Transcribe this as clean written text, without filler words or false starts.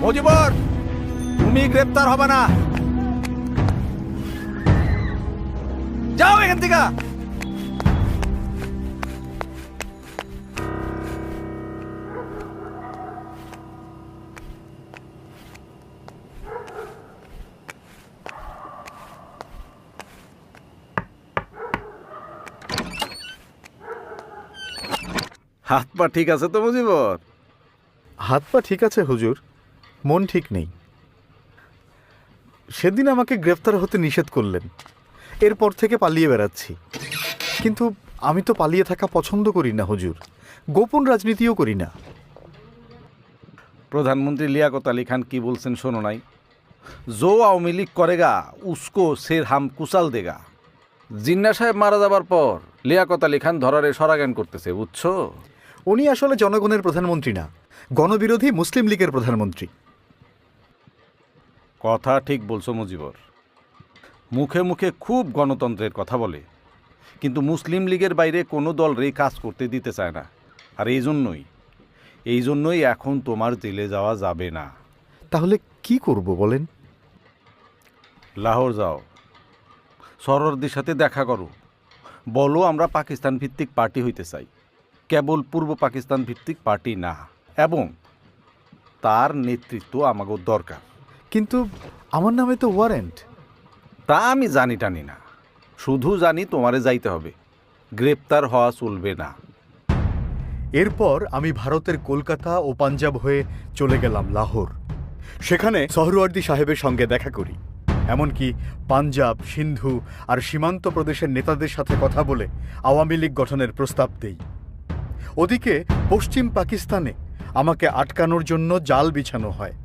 মুজিবর, তুমি গ্রেপ্তার হবে না। যাও এখান থেকে। হাত পা ঠিক আছে তো মুজিবর? হাত পা ঠিক আছে হুজুর, মন ঠিক নেই। সেদিন আমাকে গ্রেফতার হতে নিষেধ করলেন, এরপর থেকে পালিয়ে বেড়াচ্ছি। কিন্তু আমি তো পালিয়ে থাকা পছন্দ করি না হুজুর, গোপন রাজনীতিও করি না। প্রধানমন্ত্রী লিয়াকত আলী খান কি বলছেন শোনো নাই? জো আওয়ামী লীগ করেগা উসকো সের হাম কুচাল দেগা। জিন্না সাহেব মারা যাবার পর লিয়াকত আলী খান ধরারে সরাগান করতেছে, বুঝছো? উনি আসলে জনগণের প্রধানমন্ত্রী না, গণবিরোধী মুসলিম লীগের প্রধানমন্ত্রী। কথা ঠিক বলছো মুজিবর, মুখে মুখে খুব গণতন্ত্রের কথা বলে, কিন্তু মুসলিম লীগের বাইরে কোনো দলরে কাজ করতে দিতে চায় না। আর এই জন্যই এখন তোমার জেলে যাওয়া যাবে না। তাহলে কি করব বলেন? লাহোর যাও, সরোয়ারদের সাথে দেখা করো, বলো আমরা পাকিস্তান ভিত্তিক পার্টি হইতে চাই, কেবল পূর্ব পাকিস্তান ভিত্তিক পার্টি না, এবং তার নেতৃত্ব আমাকে দরকার। কিন্তু আমার নামে তো ওয়ারেন্ট। তা আমি জানি টানি না, শুধু জানি তোমারে যাইতে হবে, গ্রেপ্তার হওয়া চলবে না। এরপর আমি ভারতের কলকাতা ও পাঞ্জাব হয়ে চলে গেলাম লাহোর। সেখানে সোহরাওয়ার্দী সাহেবের সঙ্গে দেখা করি, এমনকি পাঞ্জাব, সিন্ধু আর সীমান্ত প্রদেশের নেতাদের সাথে কথা বলে আওয়ামী লীগ গঠনের প্রস্তাব দেই। ওদিকে পশ্চিম পাকিস্তানে আমাকে আটকানোর জন্য জাল বিছানো হয়।